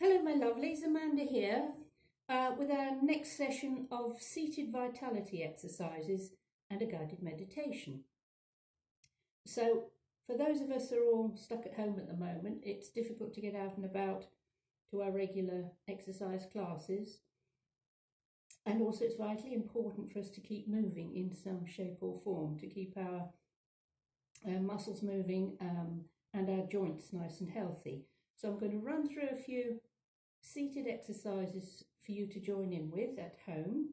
Hello my lovelies, Amanda here with our next session of seated vitality exercises and a guided meditation. So for those of us who are all stuck at home at the moment, it's difficult to get out and about to our regular exercise classes, and also it's vitally important for us to keep moving in some shape or form to keep our muscles moving and our joints nice and healthy. So I'm going to run through a few seated exercises for you to join in with at home.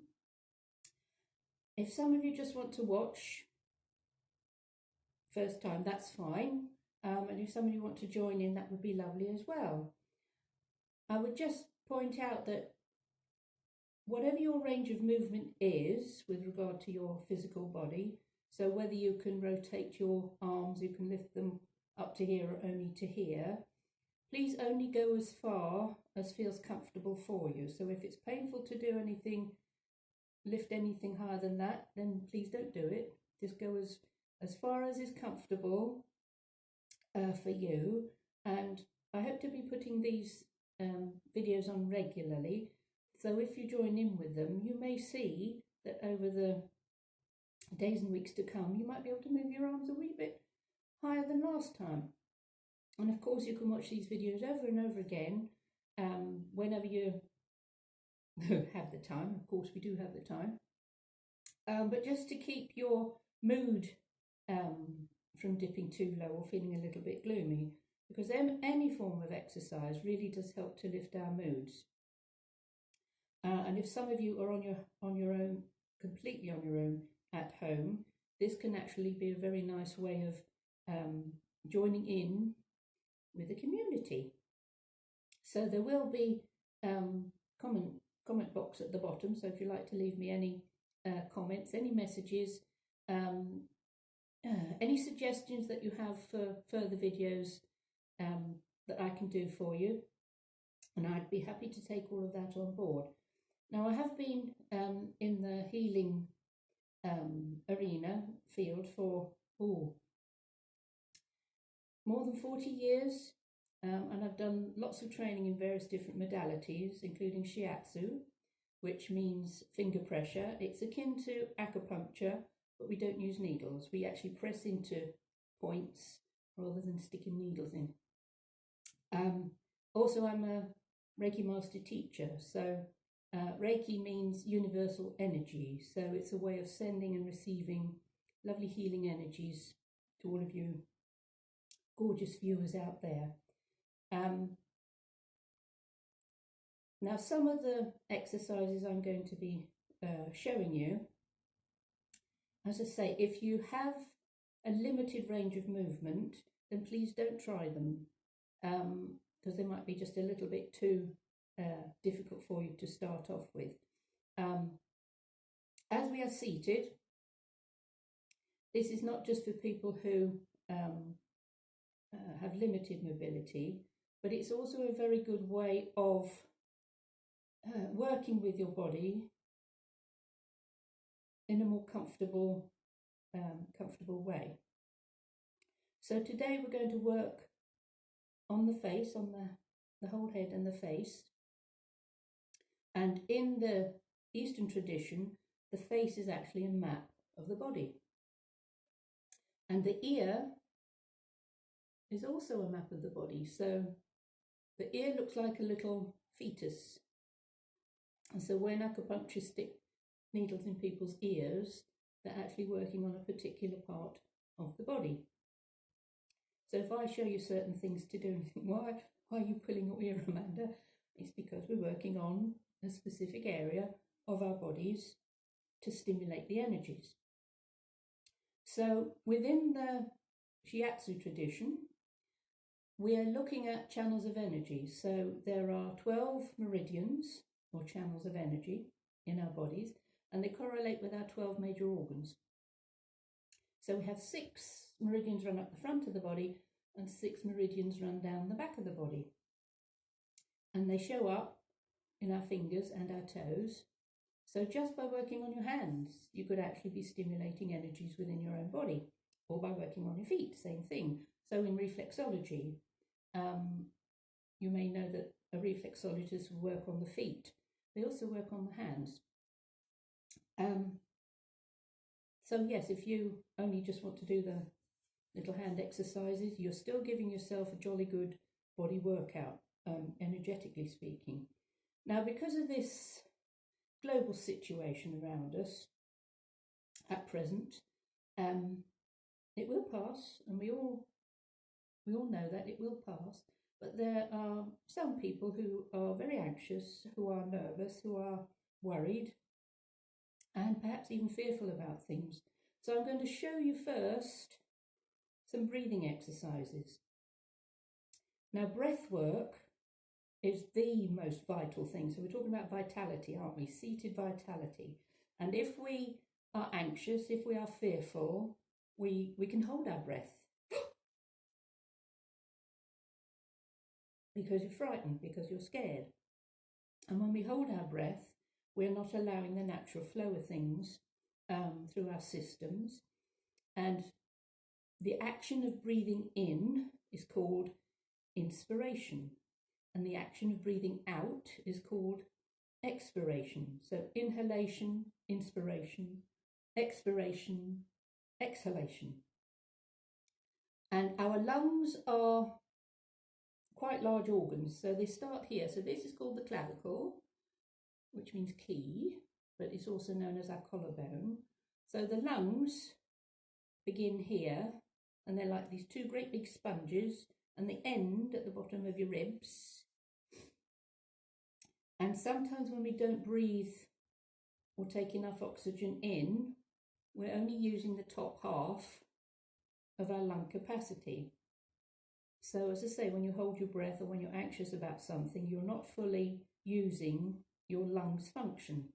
If some of you just want to watch first time, that's fine. And if some of you want to join in, that would be lovely as well. I would just point out that whatever your range of movement is with regard to your physical body, so whether you can rotate your arms, you can lift them up to here or only to here, please only go as far as feels comfortable for you. So if it's painful to do anything, lift anything higher than that, then please don't do it. Just go as far as is comfortable for you. And I hope to be putting these videos on regularly. So if you join in with them, you may see that over the days and weeks to come, you might be able to move your arms a wee bit higher than last time. And of course, you can watch these videos over and over again whenever you have the time. Of course, we do have the time. But just to keep your mood from dipping too low or feeling a little bit gloomy, because any form of exercise really does help to lift our moods. And if some of you are on your own, completely on your own at home, this can actually be a very nice way of joining in with the community. So there will be comment box at the bottom, so if you'd like to leave me any comments, any messages, any suggestions that you have for further videos that I can do for you, and I'd be happy to take all of that on board. Now I have been in the healing arena field for more than 40 years, and I've done lots of training in various different modalities, including Shiatsu, which means finger pressure. It's akin to acupuncture, but we don't use needles. We actually press into points rather than sticking needles in. Also, I'm a Reiki master teacher, so Reiki means universal energy, so it's a way of sending and receiving lovely healing energies to all of you gorgeous viewers out there. Now some of the exercises I'm going to be showing you, as I say, if you have a limited range of movement, then please don't try them, because they might be just a little bit too difficult for you to start off with. As we are seated, this is not just for people who have limited mobility, but it's also a very good way of working with your body in a more comfortable way. So today we're going to work on the face, on the whole head and the face. And in the Eastern tradition, the face is actually a map of the body. And the ear is also a map of the body. So the ear looks like a little fetus. And so when acupuncturists stick needles in people's ears, they're actually working on a particular part of the body. So if I show you certain things to do and you think, why are you pulling your ear, Amanda? It's because we're working on a specific area of our bodies to stimulate the energies. So within the Shiatsu tradition, we are looking at channels of energy. So there are 12 meridians or channels of energy in our bodies, and they correlate with our 12 major organs. So we have 6 meridians run up the front of the body and 6 meridians run down the back of the body. And they show up in our fingers and our toes. So just by working on your hands, you could actually be stimulating energies within your own body, or by working on your feet, same thing. So in reflexology, you may know that a reflexologist will work on the feet. They also work on the hands. So yes, if you only just want to do the little hand exercises, you're still giving yourself a jolly good body workout, energetically speaking. Now, because of this global situation around us at present, it will pass, and we all know that it will pass. But there are some people who are very anxious, who are nervous, who are worried, and perhaps even fearful about things. So I'm going to show you first some breathing exercises. Now, breath work is the most vital thing. So we're talking about vitality, aren't we? Seated vitality. And if we are anxious, if we are fearful, we can hold our breath. Because you're frightened, because you're scared. And when we hold our breath, we're not allowing the natural flow of things through our systems. And the action of breathing in is called inspiration. And the action of breathing out is called expiration. So inhalation, inspiration, expiration, exhalation. And our lungs are quite large organs. So they start here. So this is called the clavicle, which means key, but it's also known as our collarbone. So the lungs begin here, and they're like these two great big sponges, and they end at the bottom of your ribs. And sometimes when we don't breathe or take enough oxygen in, we're only using the top half of our lung capacity. So as I say, when you hold your breath or when you're anxious about something, you're not fully using your lungs' function.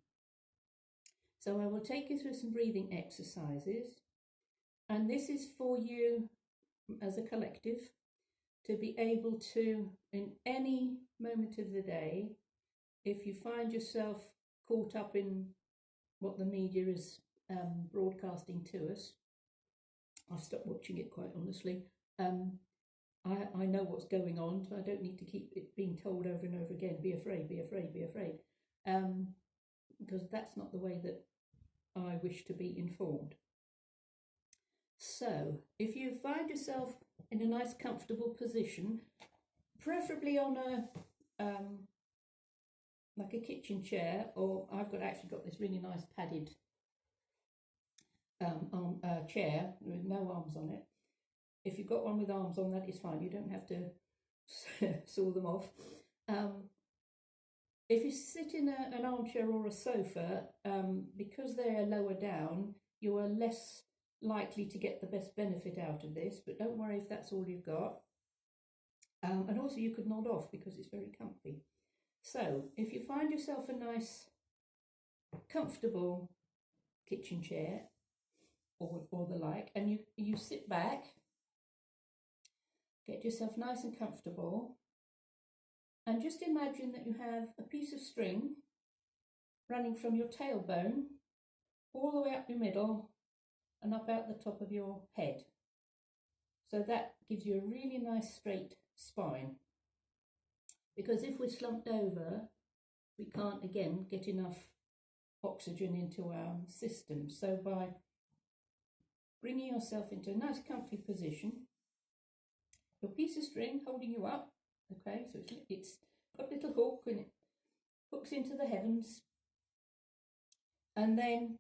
So I will take you through some breathing exercises, and this is for you as a collective to be able to, in any moment of the day, if you find yourself caught up in what the media is broadcasting to us, I've stopped watching it quite honestly. I know what's going on, so I don't need to keep it being told over and over again, be afraid, be afraid, be afraid, because that's not the way that I wish to be informed. So if you find yourself in a nice comfortable position, preferably on a like a kitchen chair, or I've actually got this really nice padded chair with no arms on it. If you've got one with arms on, that is fine. You don't have to saw them off. If you sit in an armchair or a sofa, because they are lower down, you are less likely to get the best benefit out of this, but don't worry if that's all you've got. And also you could nod off because it's very comfy. So if you find yourself a nice, comfortable kitchen chair or the like, and you sit back, get yourself nice and comfortable, and just imagine that you have a piece of string running from your tailbone all the way up your middle and up out the top of your head. So that gives you a really nice straight spine. Because if we're slumped over, we can't again get enough oxygen into our system. So by bringing yourself into a nice comfy position, your piece of string holding you up, okay, so it's got a little hook and it hooks into the heavens. And then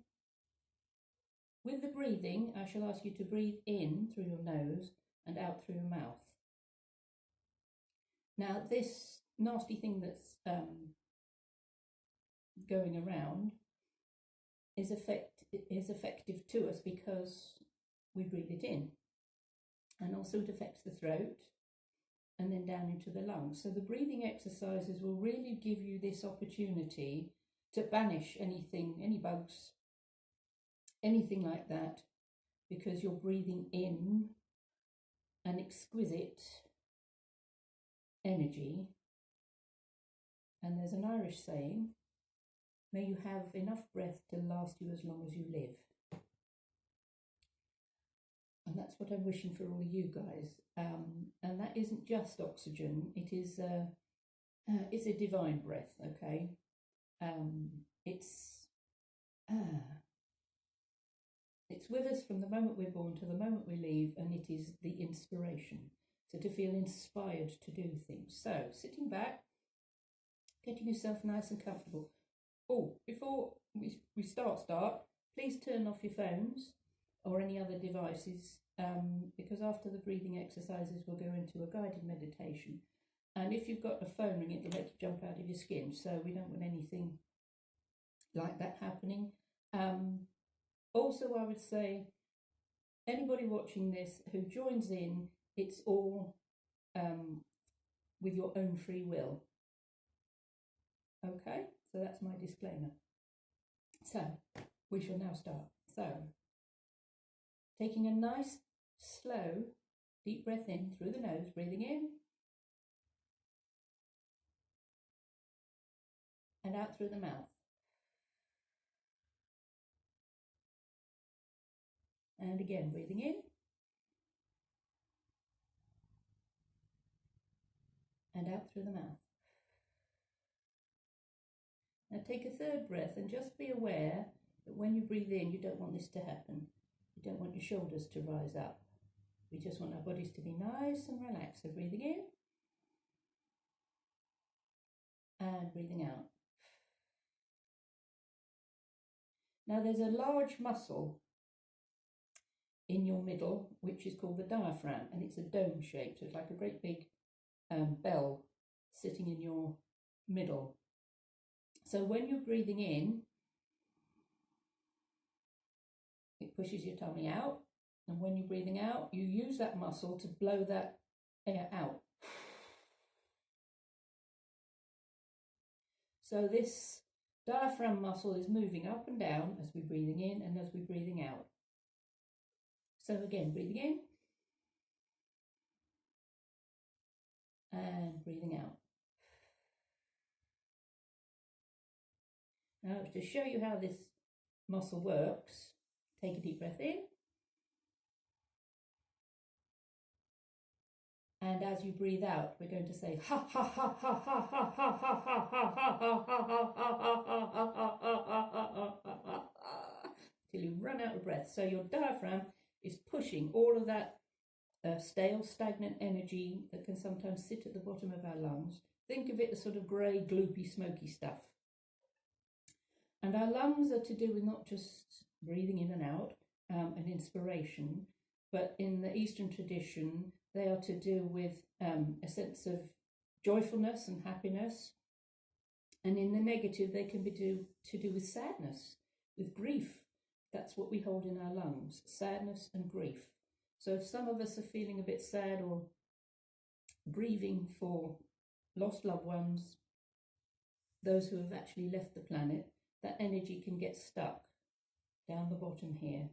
with the breathing, I shall ask you to breathe in through your nose and out through your mouth. Now, this nasty thing that's going around is effective to us because we breathe it in. And also it affects the throat and then down into the lungs. So the breathing exercises will really give you this opportunity to banish anything, any bugs, anything like that, because you're breathing in an exquisite energy. And there's an Irish saying, may you have enough breath to last you as long as you live. And that's what I'm wishing for all you guys. And that isn't just oxygen, it is it's a divine breath, okay? It's with us from the moment we're born to the moment we leave, and it is the inspiration. So to feel inspired to do things. So sitting back, getting yourself nice and comfortable. Oh, before we start, please turn off your phones or any other devices, because after the breathing exercises we'll go into a guided meditation. And if you've got a phone ring, it'll make you jump out of your skin, so we don't want anything like that happening. Also, I would say, anybody watching this who joins in, it's all with your own free will. Okay, so that's my disclaimer. So, we shall now start. So, taking a nice, slow, deep breath in through the nose, breathing in, and out through the mouth. And again, breathing in, and out through the mouth. Now take a third breath and just be aware that when you breathe in, you don't want this to happen. You don't want your shoulders to rise up. We just want our bodies to be nice and relaxed. So breathing in and breathing out. Now there's a large muscle in your middle, which is called the diaphragm, and it's a dome shape, so it's like a great big bell sitting in your middle. So when you're breathing in, it pushes your tummy out, and when you're breathing out, you use that muscle to blow that air out. So this diaphragm muscle is moving up and down as we're breathing in and as we're breathing out. So again, breathing in and breathing out. Now, to show you how this muscle works, take a deep breath in. And as you breathe out, we're going to say ha ha ha ha ha ha ha ha ha ha ha till you run out of breath. So your diaphragm is pushing all of that stale, stagnant energy that can sometimes sit at the bottom of our lungs. Think of it as sort of grey, gloopy, smoky stuff. And our lungs are to do with not just breathing in and out and inspiration, but in the Eastern tradition, they are to do with a sense of joyfulness and happiness. And in the negative, they can be to do with sadness, with grief. That's what we hold in our lungs, sadness and grief. So if some of us are feeling a bit sad or grieving for lost loved ones, those who have actually left the planet, that energy can get stuck down the bottom here.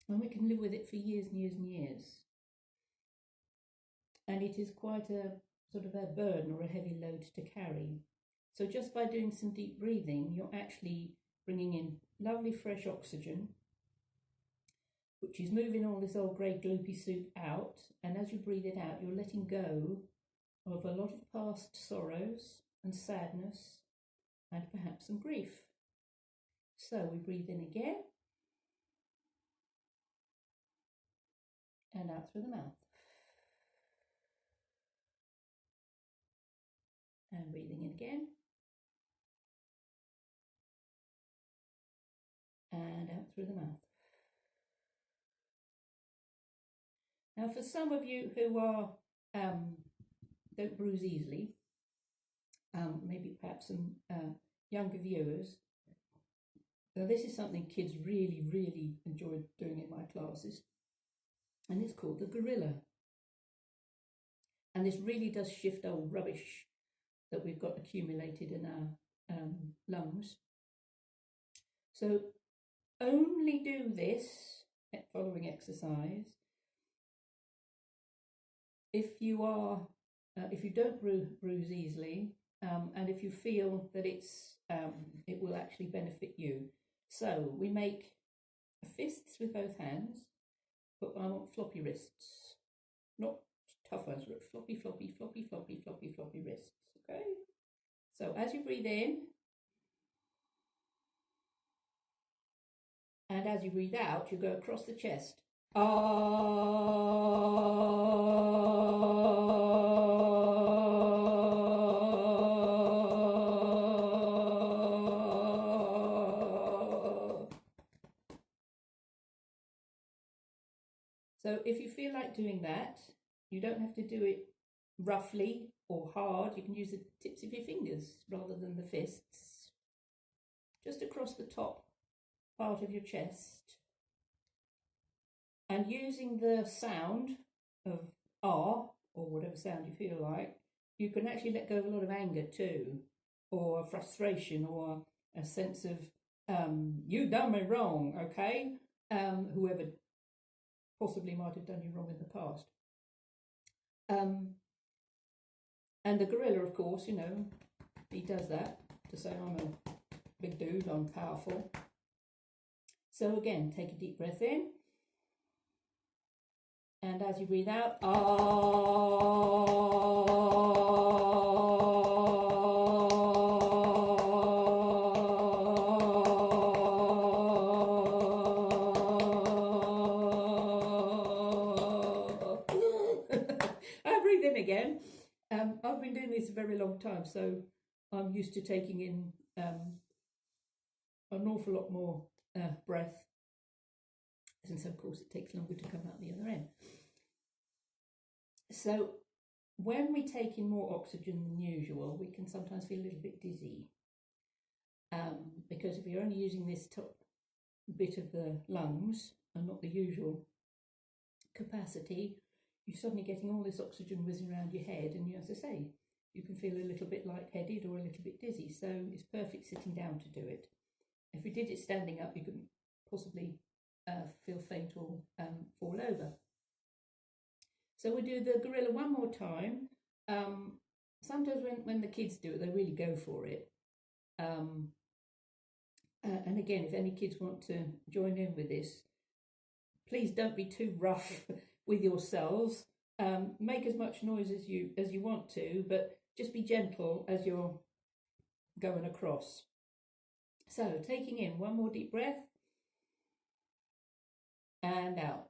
And we can live with it for years and years and years. And it is quite a sort of a burden or a heavy load to carry. So just by doing some deep breathing, you're actually bringing in lovely fresh oxygen, which is moving all this old grey gloopy soup out. And as you breathe it out, you're letting go of a lot of past sorrows and sadness and perhaps some grief. So we breathe in again and out through the mouth. And breathing in again and out through the mouth. Now for some of you who are don't bruise easily, maybe perhaps some younger viewers, so this is something kids really, really enjoy doing in my classes, and it's called the gorilla. And this really does shift old rubbish that we've got accumulated in our lungs. So only do this following exercise if you don't bruise easily, and if you feel that it will actually benefit you. So we make fists with both hands, but I want floppy wrists, not tough ones, but floppy wrists. Okay. So as you breathe in, and as you breathe out, you go across the chest. So if you feel like doing that, you don't have to do it roughly or hard. You can use the tips of your fingers rather than the fists. Just across the top part of your chest. And using the sound of R, or whatever sound you feel like, you can actually let go of a lot of anger too, or frustration, or a sense of, you done me wrong, okay? Whoever possibly might have done you wrong in the past. And the gorilla, of course, you know, he does that to say, I'm a big dude, I'm powerful. So again, take a deep breath in. And as you breathe out, I breathe in again. I've been doing this a very long time, so I'm used to taking in an awful lot more breath. And so, of course, it takes longer to come out the other end. So when we take in more oxygen than usual, we can sometimes feel a little bit dizzy. Because if you're only using this top bit of the lungs and not the usual capacity, you're suddenly getting all this oxygen whizzing around your head, and as I say, you can feel a little bit lightheaded or a little bit dizzy. So it's perfect sitting down to do it. If we did it standing up, you could possibly feel faint or fall over. So we do the gorilla one more time. Sometimes when the kids do it, they really go for it. And again, if any kids want to join in with this, please don't be too rough with yourselves. Make as much noise as you want to, but just be gentle as you're going across. So taking in one more deep breath. And out.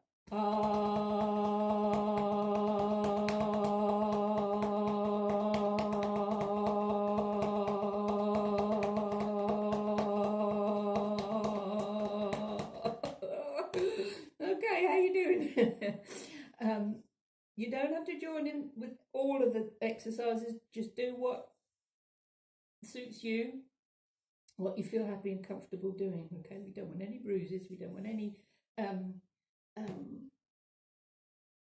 Okay, how you doing? You don't have to join in with all of the exercises. Just do what suits you, what you feel happy and comfortable doing. Okay, we don't want any bruises. We don't want any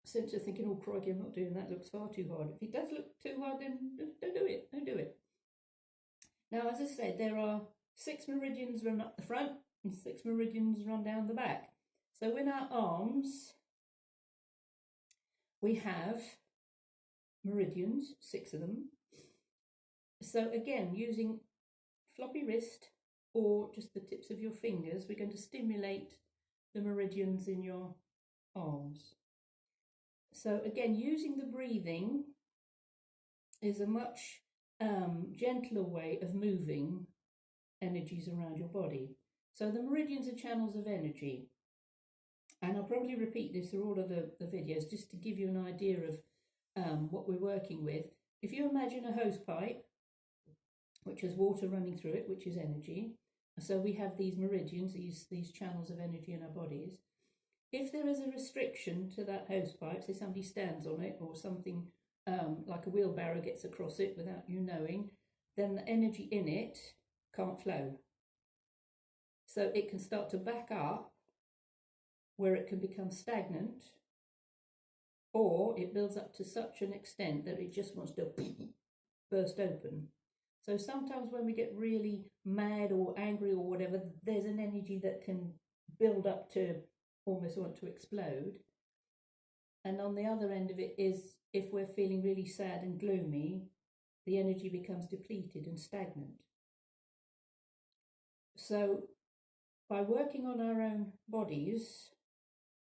sense of thinking, oh crikey, I'm not doing that, looks far too hard. If it does look too hard, then don't do it. Don't do it. Now, as I said, there are 6 meridians run up the front and 6 meridians run down the back. So in our arms, we have meridians, 6 of them. So again, using floppy wrist or just the tips of your fingers, we're going to stimulate the meridians in your arms. So again, using the breathing is a much gentler way of moving energies around your body. So the meridians are channels of energy. And I'll probably repeat this through all of the videos just to give you an idea of what we're working with. If you imagine a hose pipe, which has water running through it, which is energy. So we have these meridians, these channels of energy in our bodies. If there is a restriction to that hose pipe, say somebody stands on it or something like a wheelbarrow gets across it without you knowing, then the energy in it can't flow. So it can start to back up where it can become stagnant, or it builds up to such an extent that it just wants to burst open. So sometimes when we get really mad or angry or whatever, there's an energy that can build up to almost want to explode. And on the other end of it is, if we're feeling really sad and gloomy, the energy becomes depleted and stagnant. So by working on our own bodies,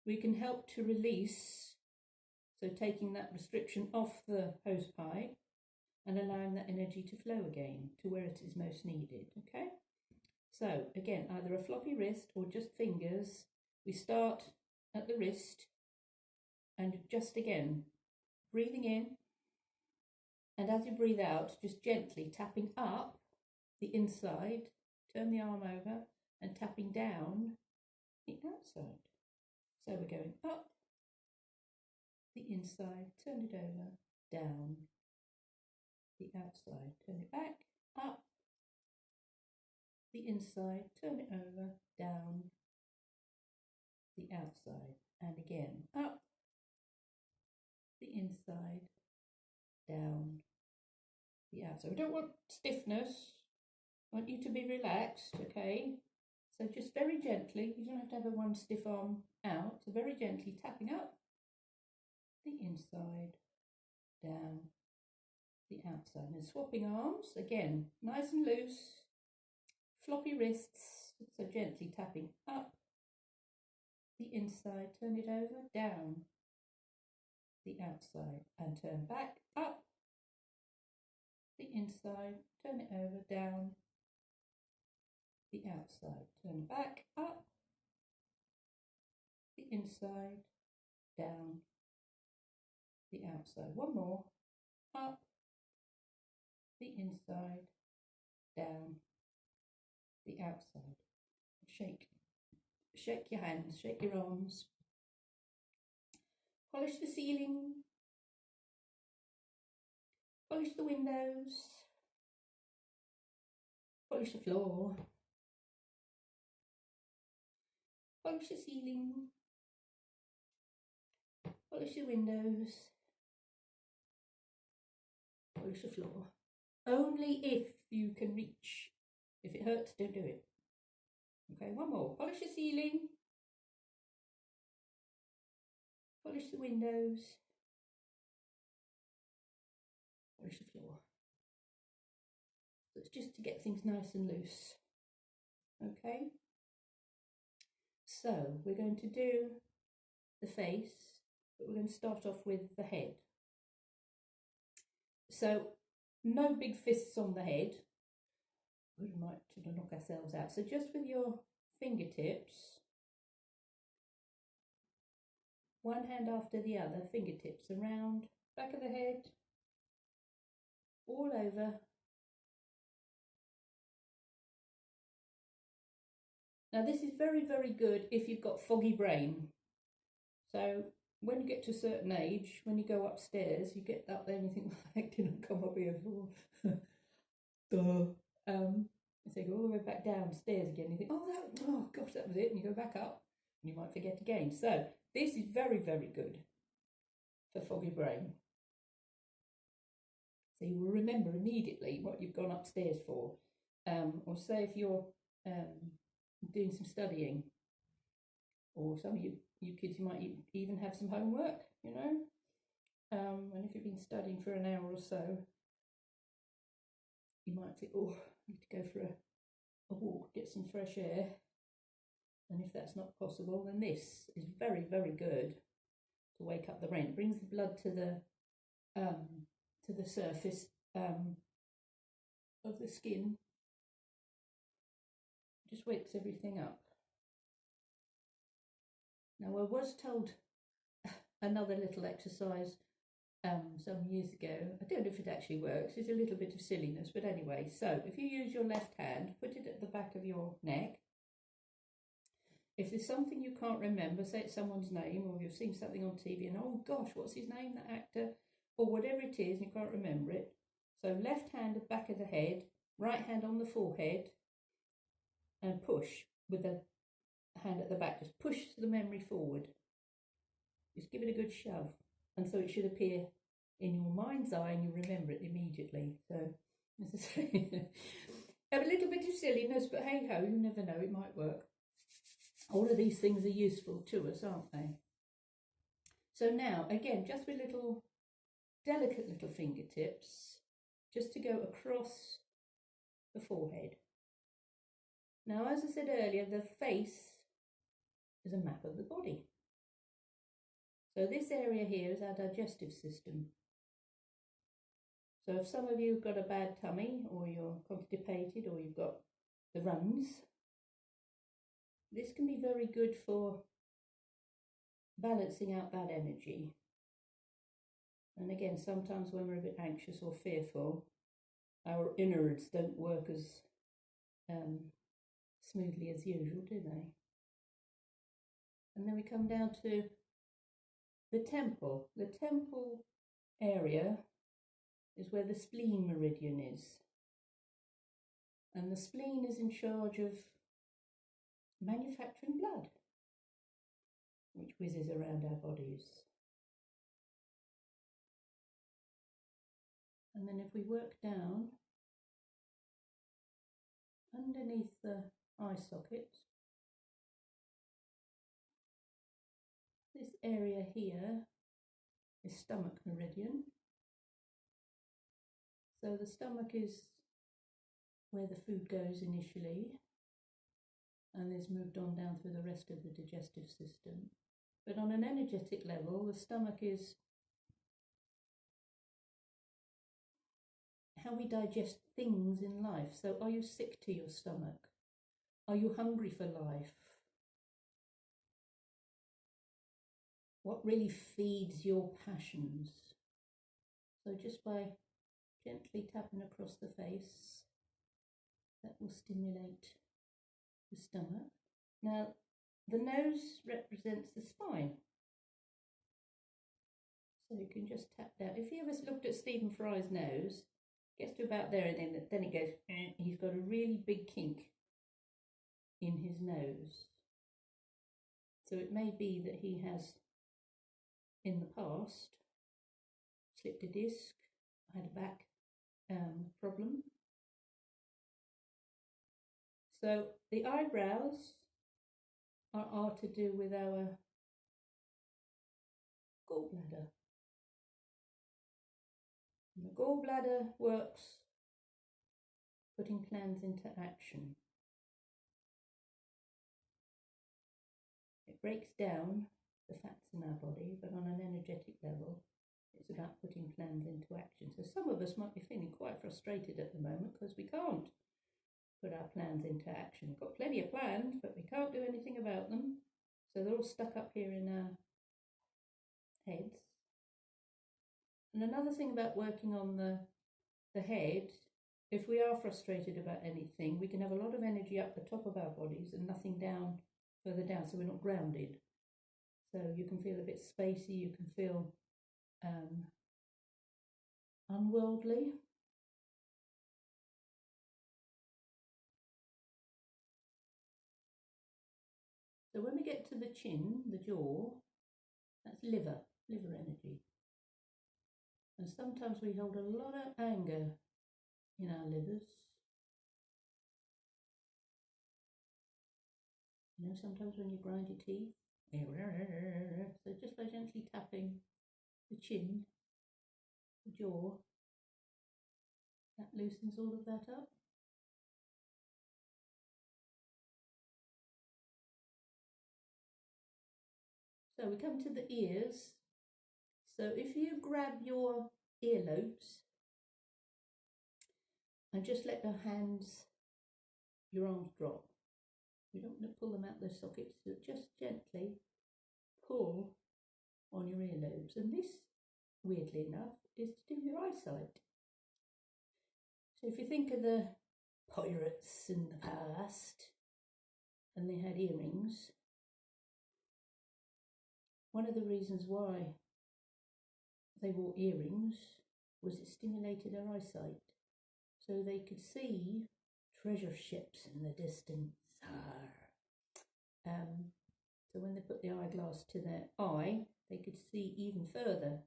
we can help to release, so taking that restriction off the hose pipe and allowing that energy to flow again to where it is most needed, okay? So again, either a floppy wrist or just fingers. We start at the wrist and just again, breathing in, and as you breathe out, just gently tapping up the inside, turn the arm over, and tapping down the outside. So we're going up the inside, turn it over, down the outside, turn it back, up the inside, turn it over, down the outside, and again, up the inside, down the outside. We don't want stiffness, I want you to be relaxed, okay? So just very gently, you don't have to have a one stiff arm out, so very gently tapping up the inside, down the outside, and swapping arms, again, nice and loose, floppy wrists, so gently tapping up the inside, turn it over, down the outside, and turn back, up the inside, turn it over, down the outside, turn back, up the inside, down the outside. One more, up the inside, down the outside. Shake your hands, shake your arms. Polish the ceiling, polish the windows, polish the floor, polish the ceiling, polish the windows, polish the floor. Only if you can reach. If it hurts, don't do it. Okay, one more. Polish the ceiling, polish the windows, polish the floor. So it's just to get things nice and loose. Okay, so we're going to do the face, but we're going to start off with the head. So no big fists on the head. We might sort of knock ourselves out. So just with your fingertips, one hand after the other, fingertips around, back of the head, all over. Now this is very, very good if you've got foggy brain. So when you get to a certain age, when you go upstairs, you get up there and you think, what the heck did I come up here for? So you go all the way back downstairs again, you think, oh gosh, that was it, and you go back up, and you might forget again. So this is very, very good for foggy brain. So you will remember immediately what you've gone upstairs for. Or say if you're doing some studying, or some of you kids, you might even have some homework, you know. And if you've been studying for an hour or so, you might think, oh, I need to go for a walk, get some fresh air. And if that's not possible, then this is very, very good to wake up the brain. It brings the blood to the surface of the skin. Just wakes everything up. Now I was told another little exercise some years ago. I don't know if it actually works. It's a little bit of silliness, but anyway. So if you use your left hand, put it at the back of your neck. If there's something you can't remember, say it's someone's name, or you've seen something on TV and, oh gosh, what's his name, that actor, or whatever it is, and you can't remember it. So left hand at the back of the head, right hand on the forehead, and push with the hand at the back. Just push the memory forward. Just give it a good shove. And so it should appear in your mind's eye and you remember it immediately. So, as I say, have a little bit of silliness, but hey ho, you never know, it might work. All of these things are useful to us, aren't they? So now, again, just with little, delicate little fingertips, just to go across the forehead. Now, as I said earlier, the face is a map of the body. So this area here is our digestive system. So if some of you have got a bad tummy, or you're constipated, or you've got the runs, this can be very good for balancing out that energy. And again, sometimes when we're a bit anxious or fearful, our innards don't work as smoothly as usual, do they? And then we come down to the temple. The temple area is where the spleen meridian is. And the spleen is in charge of manufacturing blood, which whizzes around our bodies. And then if we work down underneath the eye socket, this area here is stomach meridian. So the stomach is where the food goes initially, and is moved on down through the rest of the digestive system. But on an energetic level, the stomach is how we digest things in life. So are you sick to your stomach? Are you hungry for life? What really feeds your passions? So just by gently tapping across the face, that will stimulate the stomach. Now, the nose represents the spine. So you can just tap down. If you ever looked at Stephen Fry's nose, gets to about there, and then it goes, he's got a really big kink in his nose. So it may be that he has, in the past, slipped a disc, had a back problem. So the eyebrows are to do with our gallbladder. And the gallbladder works putting plans into action. It breaks down the fats in our body, but on an energetic level, it's about putting plans into action. So some of us might be feeling quite frustrated at the moment because we can't put our plans into action. We've got plenty of plans, but we can't do anything about them. So they're all stuck up here in our heads. And another thing about working on the head, if we are frustrated about anything, we can have a lot of energy up the top of our bodies and nothing down, further down, so we're not grounded. So you can feel a bit spacey, you can feel unworldly. So when we get to the chin, the jaw, that's liver energy. And sometimes we hold a lot of anger in our livers. You know, sometimes when you grind your teeth, so just by gently tapping the chin, the jaw, that loosens all of that up. So we come to the ears. So if you grab your earlobes and just let the hands, your arms drop. You don't want to pull them out the sockets, so just gently pull on your earlobes. And this, weirdly enough, is to do with your eyesight. So if you think of the pirates in the past, and they had earrings, one of the reasons why they wore earrings was it stimulated their eyesight, so they could see treasure ships in the distance. So when they put the eyeglass to their eye, they could see even further.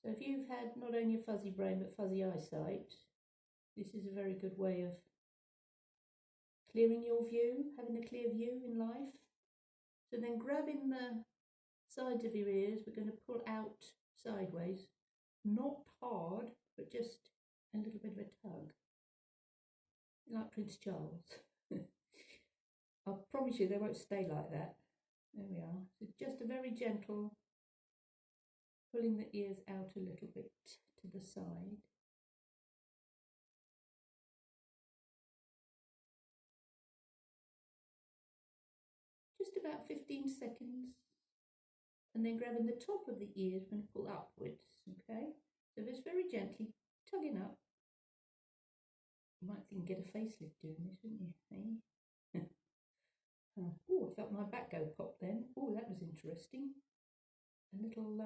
So if you've had not only a fuzzy brain but fuzzy eyesight, this is a very good way of clearing your view, having a clear view in life. So then grabbing the sides of your ears, we're going to pull out sideways, not hard, but just a little bit of a tug. like Prince Charles. I promise you they won't stay like that. There we are. So just a very gentle pulling the ears out a little bit to the side. Just about 15 seconds. And then grabbing the top of the ears and pull upwards, okay? So just very gently tugging up. You might think get a facelift doing this, wouldn't you? Hey? Oh, I felt my back go pop then. Oh, that was interesting. A little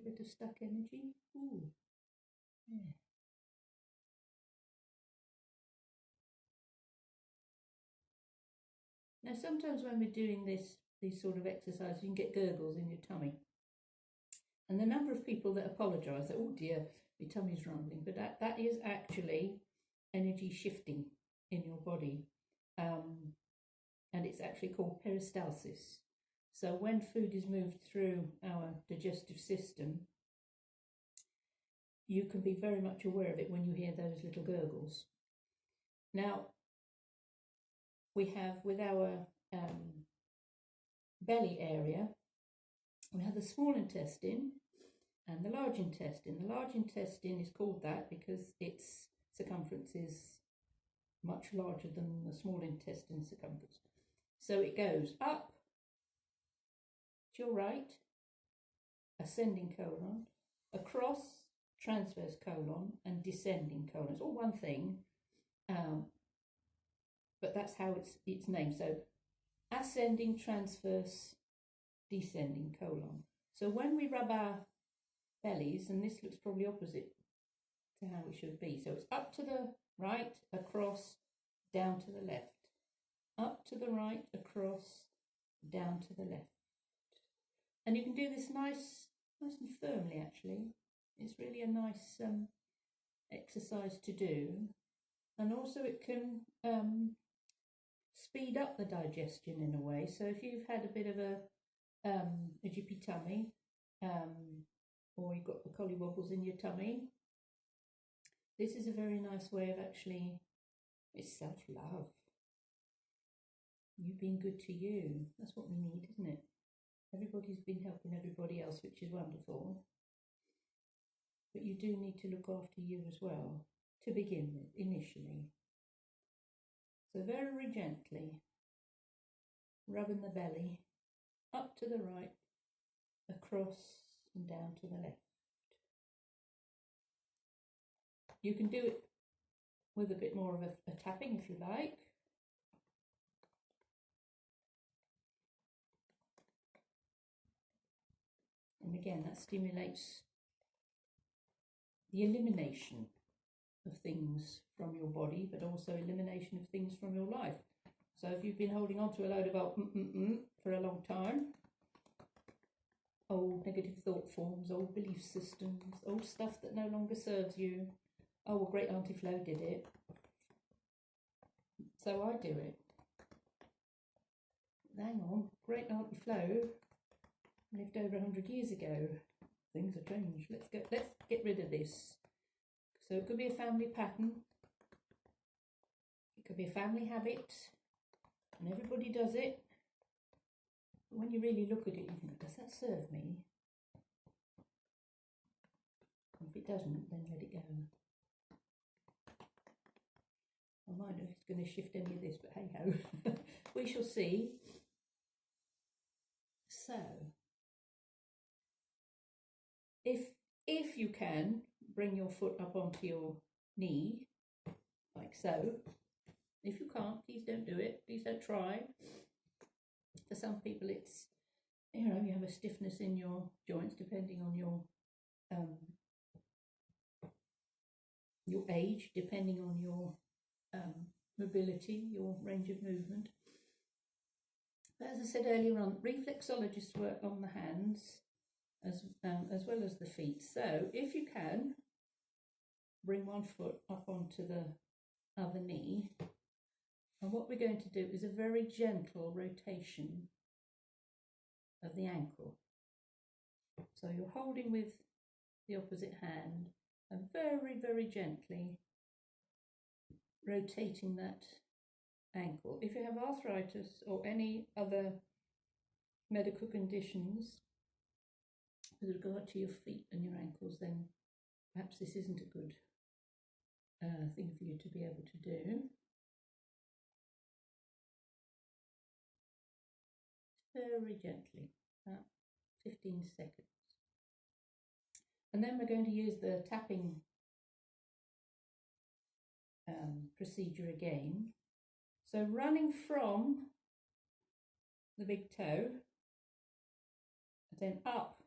bit of stuck energy. Ooh, yeah. Now, sometimes when we're doing these sort of exercises, you can get gurgles in your tummy. And the number of people that apologise, that, oh dear, my tummy's rumbling, but that is actually energy shifting in your body. And it's actually called peristalsis. So when food is moved through our digestive system, you can be very much aware of it when you hear those little gurgles. Now, we have with our belly area, we have the small intestine and the large intestine. The large intestine is called that because its circumference is much larger than the small intestine circumference. So it goes up to your right, ascending colon, across, transverse colon, and descending colon. It's all one thing, but that's how it's named. So ascending, transverse, descending colon. So when we rub our bellies, and this looks probably opposite to how it should be. So it's up to the right, across, down to the left. Up to the right, across, down to the left. And you can do this nice and firmly, actually. It's really a nice exercise to do. And also it can speed up the digestion in a way. So if you've had a bit of a jippy tummy, or you've got the collywobbles in your tummy, this is a very nice way of actually, it's self-love. You being good to you. That's what we need, isn't it? Everybody's been helping everybody else, which is wonderful. But you do need to look after you as well, to begin with, initially. So very gently, rubbing the belly, up to the right, across and down to the left. You can do it with a bit more of a tapping if you like. And again, that stimulates the elimination of things from your body, but also elimination of things from your life. So if you've been holding on to a load of for a long time, old negative thought forms, old belief systems, old stuff that no longer serves you. Oh, well, great Auntie Flo did it, so I do it. Hang on, great Auntie Flo lived over 100 years ago. Things have changed. Let's get rid of this. So it could be a family pattern. It could be a family habit, and everybody does it. But when you really look at it, you think, does that serve me? And if it doesn't, then let it go. I might know if it's going to shift any of this, but hey ho, we shall see. So, if you can, bring your foot up onto your knee, like so. If you can't, please don't do it. Please don't try. For some people, it's, you know, you have a stiffness in your joints depending on your age, depending on your mobility, your range of movement. But as I said earlier on, reflexologists work on the hands as well as the feet. So if you can, bring one foot up onto the other knee. And what we're going to do is a very gentle rotation of the ankle. So you're holding with the opposite hand and very, very gently rotating that ankle. If you have arthritis or any other medical conditions with regard to your feet and your ankles, then perhaps this isn't a good thing for you to be able to do. Very gently, about 15 seconds. And then we're going to use the tapping procedure again. So running from the big toe, then up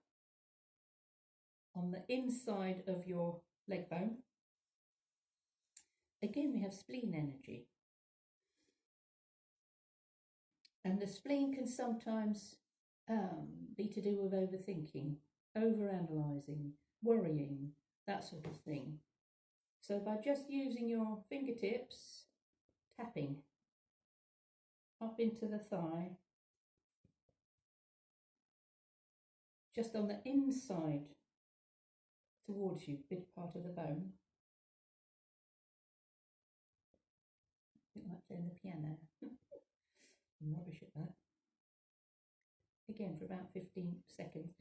on the inside of your leg bone. Again, we have spleen energy. And the spleen can sometimes be to do with overthinking, overanalyzing, worrying, that sort of thing. So by just using your fingertips, tapping up into the thigh, just on the inside towards you, big part of the bone. I think like playing the piano. I'm rubbish at that. Again, for about 15 seconds.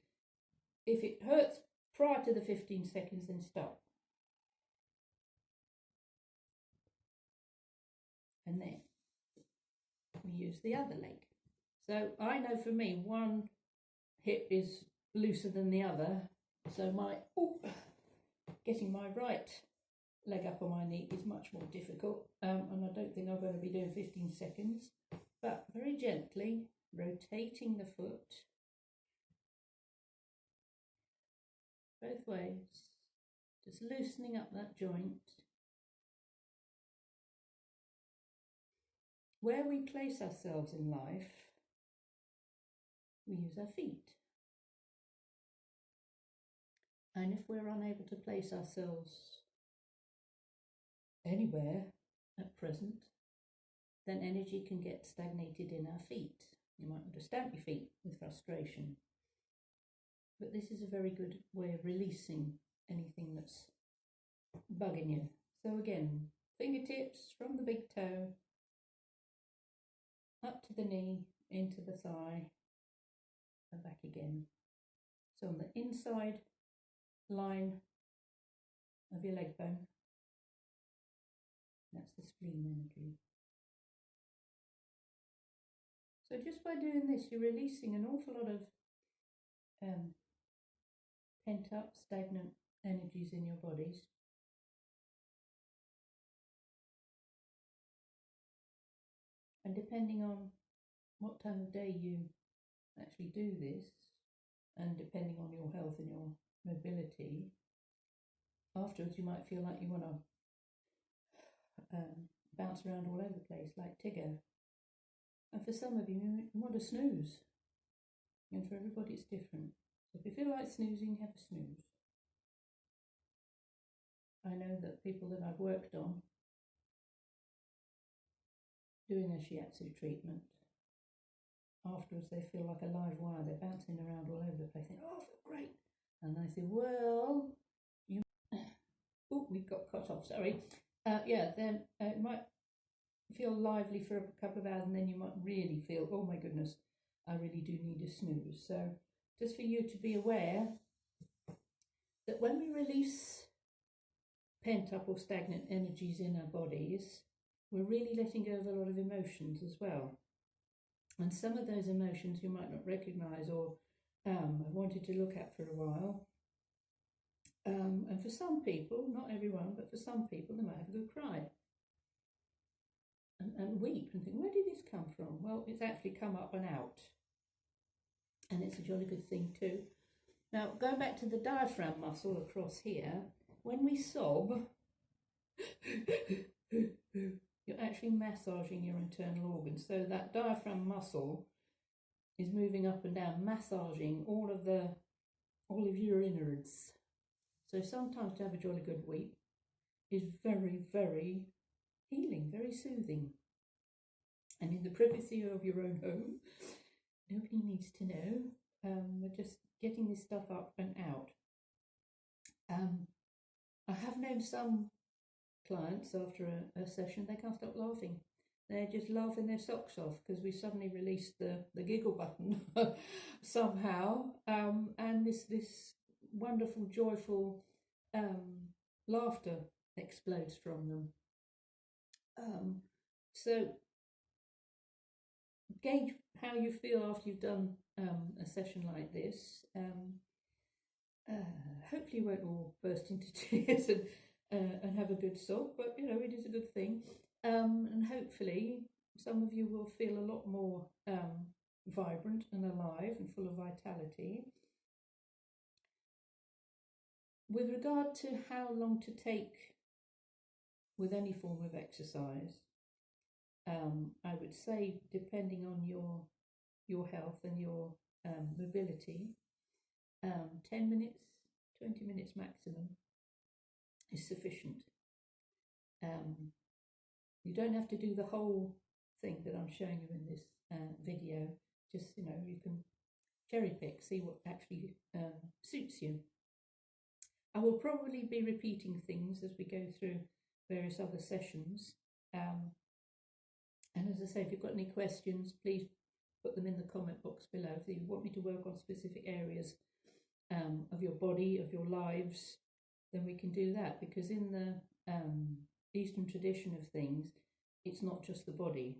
If it hurts prior to the 15 seconds, then stop. And then we use the other leg. So I know for me, one hip is looser than the other. So getting my right leg up on my knee is much more difficult. And I don't think I'm going to be doing 15 seconds. But very gently rotating the foot both ways, just loosening up that joint. Where we place ourselves in life, we use our feet. And if we're unable to place ourselves anywhere at present, then energy can get stagnated in our feet. You might want to stamp your feet with frustration. But this is a very good way of releasing anything that's bugging you. So again, fingertips from the big toe, up to the knee, into the thigh, and back again. So on the inside line of your leg bone, that's the spleen energy. So just by doing this, you're releasing an awful lot of pent up, stagnant energies in your bodies. And depending on what time of day you actually do this, and depending on your health and your mobility, afterwards you might feel like you want to bounce around all over the place like Tigger. And for some of you, you want to snooze. And for everybody it's different. So if you feel like snoozing, have a snooze. I know that people that I've worked on doing a Shiatsu treatment, afterwards they feel like a live wire. They're bouncing around all over the place. They think, oh, I feel great. And I say, well, you... Oh, we got cut off, sorry. Then it might feel lively for a couple of hours, and then you might really feel, oh my goodness, I really do need a snooze. So just for you to be aware that when we release pent up or stagnant energies in our bodies, we're really letting go of a lot of emotions as well. And some of those emotions you might not recognise or have wanted to look at for a while. And for some people, not everyone, but for some people, they might have a good cry and weep and think, where did this come from? Well, it's actually come up and out. And it's a jolly good thing too. Now, going back to the diaphragm muscle across here, when we sob, you're actually massaging your internal organs. So that diaphragm muscle is moving up and down, massaging all of your innards. So sometimes to have a jolly good weep is very, very healing, very soothing. And in the privacy of your own home, nobody needs to know. We're just getting this stuff up and out. I have known some clients after a session, they can't stop laughing. They're just laughing their socks off because we suddenly released the giggle button somehow, and this wonderful, joyful laughter explodes from them. So gauge how you feel after you've done a session like this. Hopefully you won't all burst into tears and have a good sob, but you know, it is a good thing. And hopefully some of you will feel a lot more vibrant and alive and full of vitality. With regard to how long to take with any form of exercise, I would say, depending on your health and your mobility, 10 minutes, 20 minutes maximum is sufficient. You don't have to do the whole thing that I'm showing you in this video. Just, you know, you can cherry pick, see what actually suits you. I will probably be repeating things as we go through various other sessions. And as I say, if you've got any questions, please put them in the comment box below. If you want me to work on specific areas of your body, of your lives, then we can do that. Because in the Eastern tradition of things, it's not just the body.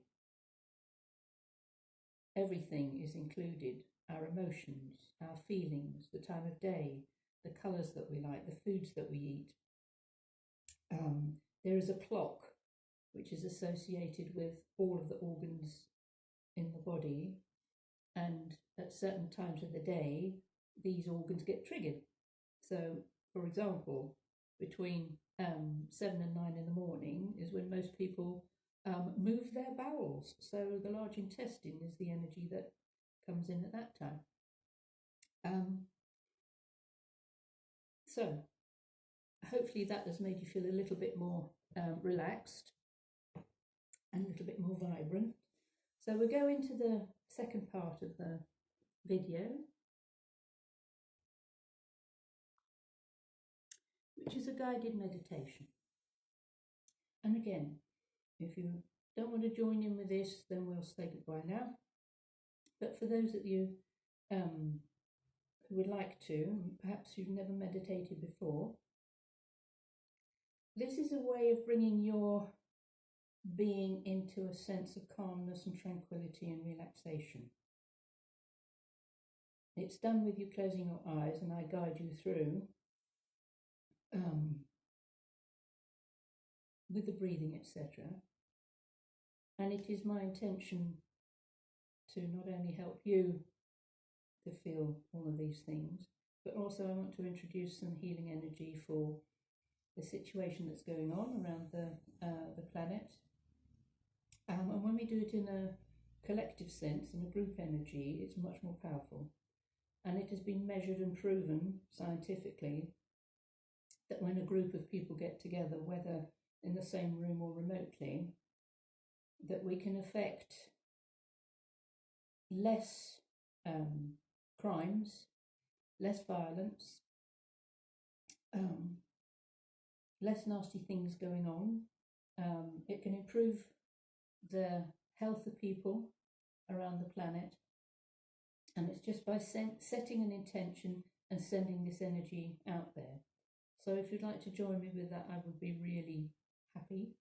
Everything is included. Our emotions, our feelings, the time of day, the colours that we like, the foods that we eat. There is a clock which is associated with all of the organs in the body, and at certain times of the day these organs get triggered. So, for example, between 7 and 9 in the morning is when most people move their bowels. So the large intestine is the energy that comes in at that time. So hopefully that has made you feel a little bit more relaxed and a little bit more vibrant. So we'll go into the second part of the video, which is a guided meditation. And again, if you don't want to join in with this, then we'll say goodbye now. But for those of you who would like to, perhaps you've never meditated before, this is a way of bringing your being into a sense of calmness and tranquility and relaxation. It's done with you closing your eyes, and I guide you through with the breathing, etc. And it is my intention to not only help you to feel all of these things, but also I want to introduce some healing energy for the situation that's going on around the planet. And when we do it in a collective sense, in a group energy, it's much more powerful. And it has been measured and proven scientifically that when a group of people get together, whether in the same room or remotely, that we can affect less crimes, less violence, less nasty things going on. It can improve the health of people around the planet, and it's just by setting an intention and sending this energy out there. So if you'd like to join me with that, I would be really happy.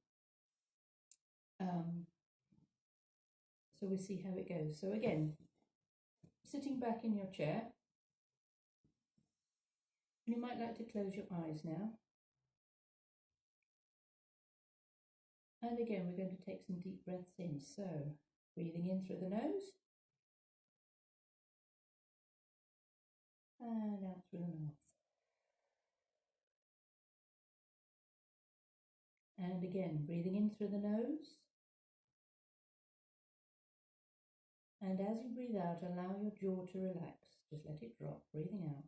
So we'll see how it goes. So again, sitting back in your chair, you might like to close your eyes now. And again, we're going to take some deep breaths in. So breathing in through the nose and out through the mouth. And again, breathing in through the nose. And as you breathe out, allow your jaw to relax. Just let it drop, breathing out.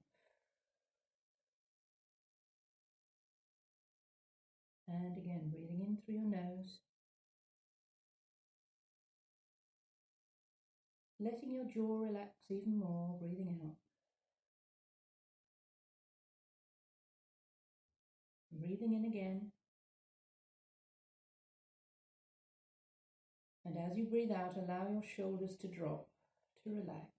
And again, breathing in through your nose. Letting your jaw relax even more, breathing out. Breathing in again. And as you breathe out, allow your shoulders to drop, to relax.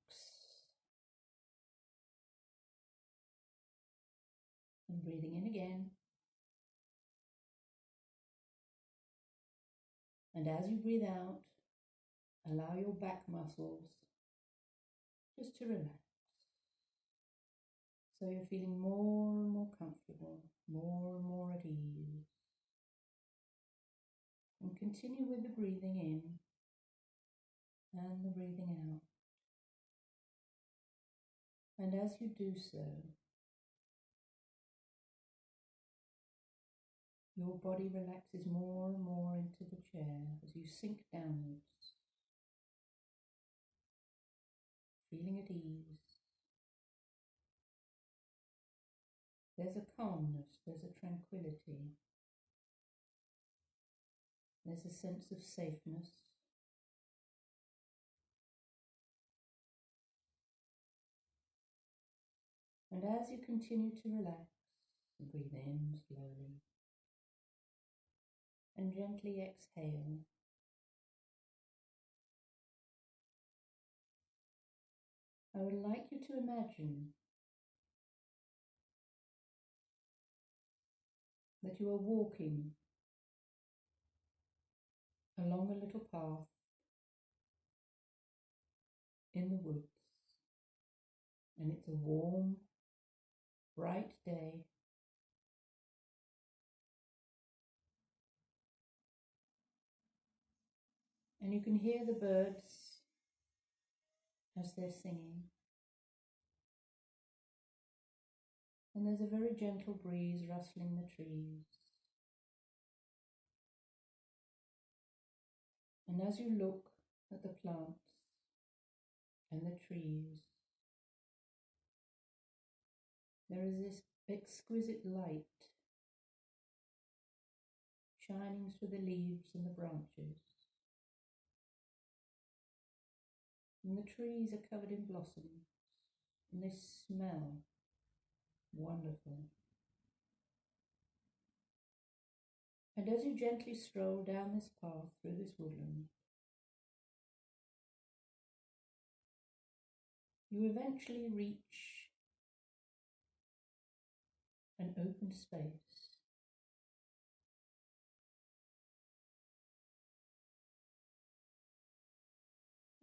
And breathing in again. And as you breathe out, allow your back muscles just to relax. So you're feeling more and more comfortable, more and more at ease. And continue with the breathing in and the breathing out. And as you do so, your body relaxes more and more into the chair as you sink downwards, feeling at ease. There's a calmness, there's a tranquility, there's a sense of safeness. And as you continue to relax, breathe in slowly and gently exhale. I would like you to imagine that you are walking along a little path in the woods, and it's a warm, bright day. And you can hear the birds as they're singing. And there's a very gentle breeze rustling the trees. And as you look at the plants and the trees, there is this exquisite light shining through the leaves and the branches. And the trees are covered in blossoms, and they smell wonderful. And as you gently stroll down this path through this woodland, you eventually reach an open space.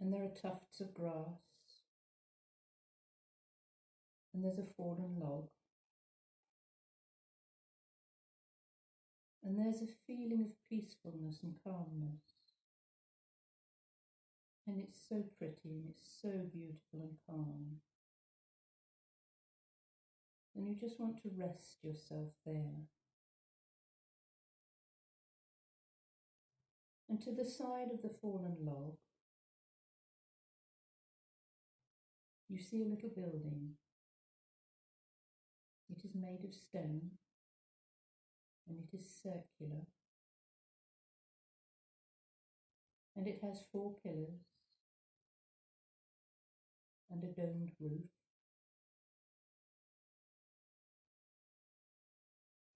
And there are tufts of grass, and there's a fallen log. And there's a feeling of peacefulness and calmness. And it's so pretty, and it's so beautiful and calm. And you just want to rest yourself there. And to the side of the fallen log, you see a little building. It is made of stone, and it is circular. And it has 4 pillars and a domed roof.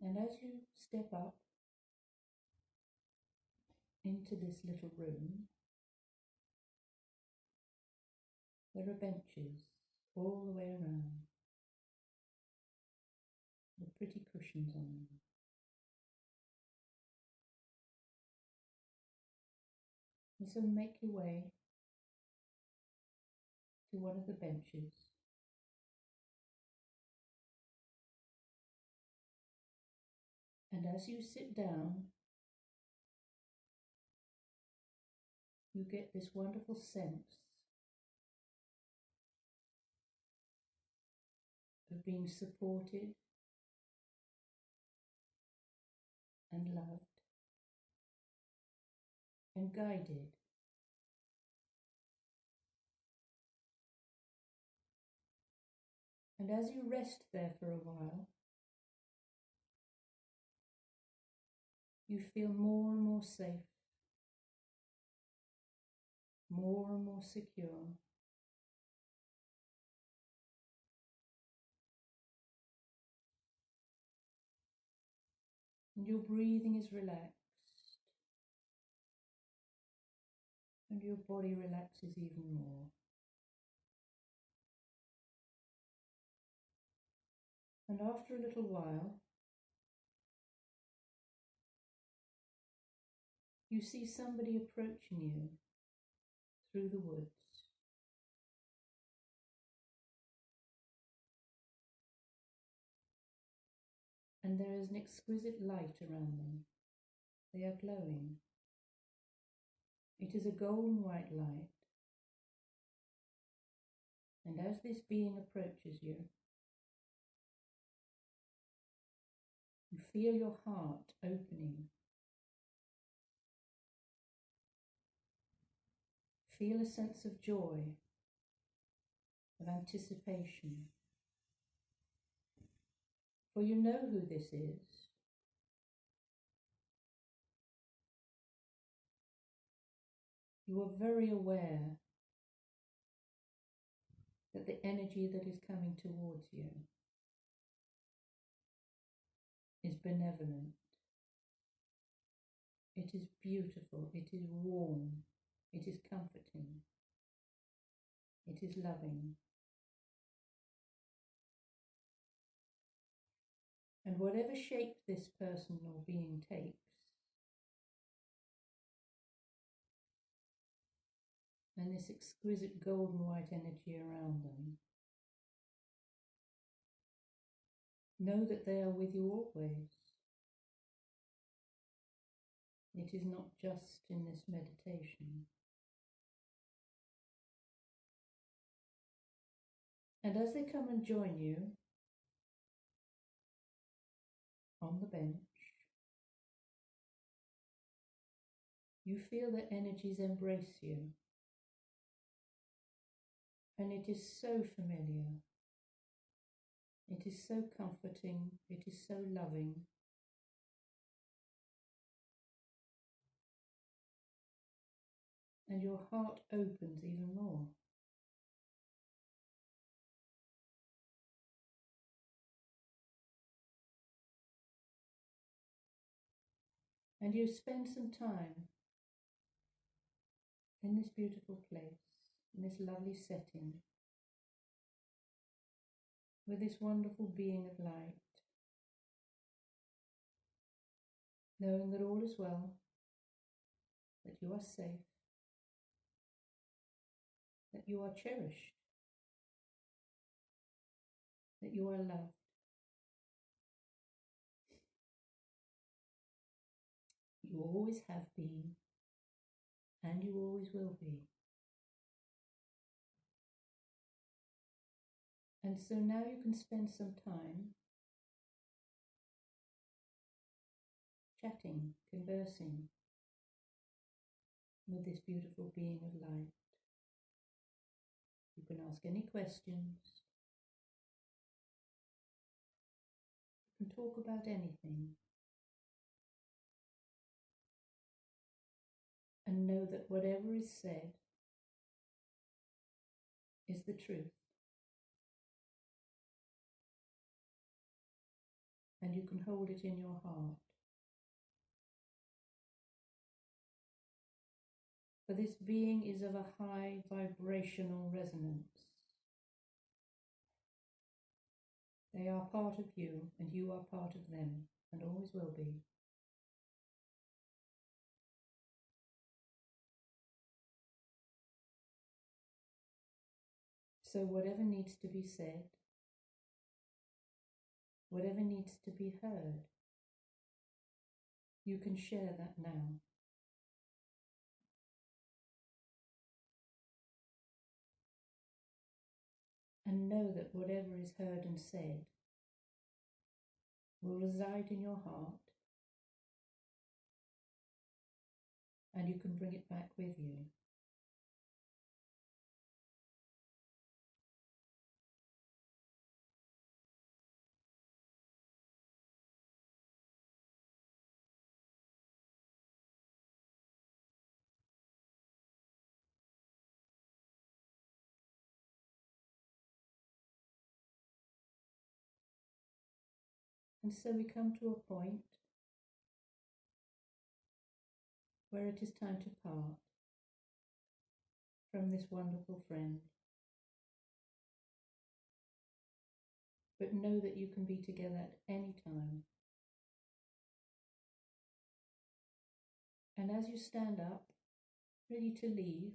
And as you step up into this little room, there are benches all the way around with pretty cushions on them. And so make your way to one of the benches. And as you sit down, you get this wonderful sense of being supported and loved and guided. And as you rest there for a while, you feel more and more safe, more and more secure. And your breathing is relaxed. and your body relaxes even more. And after a little while, you see somebody approaching you through the woods. And there is an exquisite light around them. They are glowing. It is a golden white light. And as this being approaches you, you feel your heart opening. Feel a sense of joy, of anticipation. For you know who this is. You are very aware that the energy that is coming towards you is benevolent. It is beautiful. It is warm. It is comforting. It is loving. And whatever shape this person or being takes, and this exquisite golden white energy around them, know that they are with you always. It is not just in this meditation. And as they come and join you on the bench, you feel their energies embrace you. And it is so familiar. It is so comforting. It is so loving. And your heart opens even more. And you spend some time in this beautiful place, in this lovely setting, with this wonderful being of light, knowing that all is well, that you are safe, that you are cherished, that you are loved. You always have been, and you always will be. And so now you can spend some time chatting, conversing with this beautiful being of light. You can ask any questions. You can talk about anything. And know that whatever is said is the truth. And you can hold it in your heart. For this being is of a high vibrational resonance. They are part of you, and you are part of them, and always will be. So whatever needs to be said, whatever needs to be heard, you can share that now. And know that whatever is heard and said will reside in your heart, and you can bring it back with you. And so we come to a point where it is time to part. from this wonderful friend. But know that you can be together at any time. And as you stand up, ready to leave,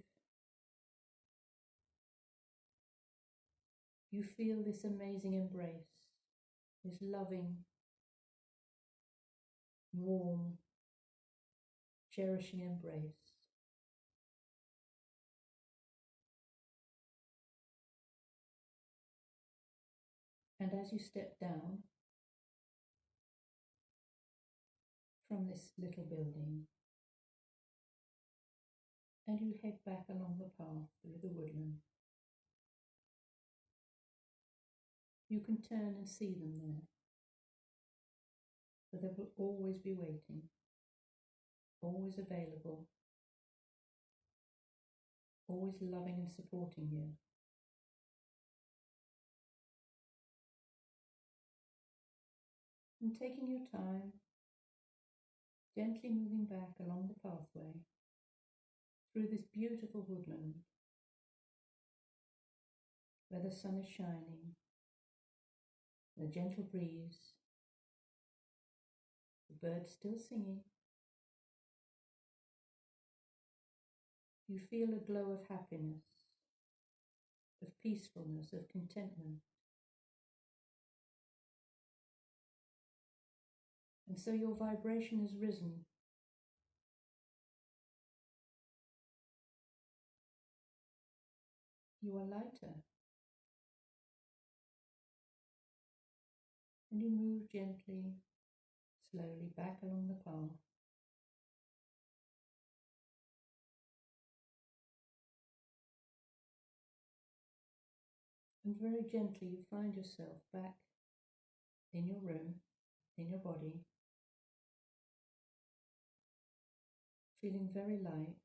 you feel this amazing embrace, this loving, warm, cherishing embrace. And as you step down from this little building, and you head back along the path through the woodland, you can turn and see them there, but they will always be waiting, always available, always loving and supporting you. And taking your time, gently moving back along the pathway through this beautiful woodland where the sun is shining, the gentle breeze, the birds still singing. You feel a glow of happiness, of peacefulness, of contentment. And so your vibration has risen. You are lighter. And you move gently, slowly back along the path. And very gently you find yourself back in your room, in your body, feeling very light,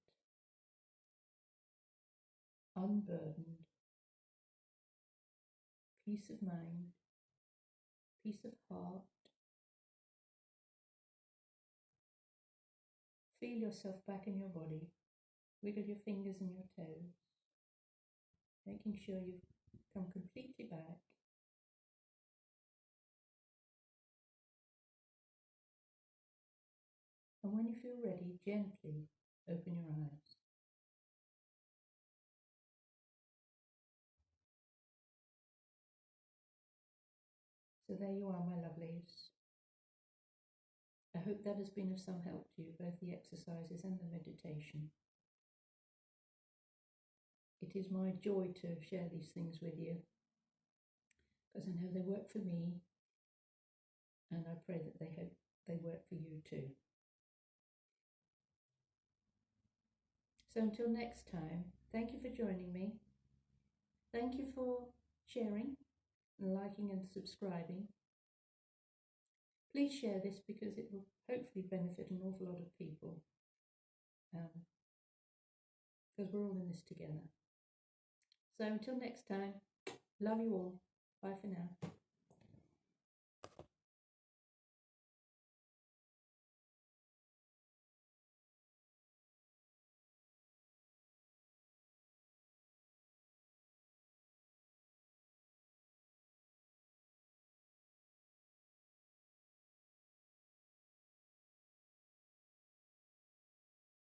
unburdened, peace of mind, peace of heart. Feel yourself back in your body. Wiggle your fingers and your toes, making sure you've come completely back. And when you feel ready, gently open your eyes. So there you are, my lovelies. I hope that has been of some help to you, both the exercises and the meditation. It is my joy to share these things with you, because I know they work for me, and I pray that they work for you too. So until next time, thank you for joining me. Thank you for sharing and liking and subscribing. Please share this because it will hopefully benefit an awful lot of people, because we're all in this together. So until next time, love you all. Bye for now.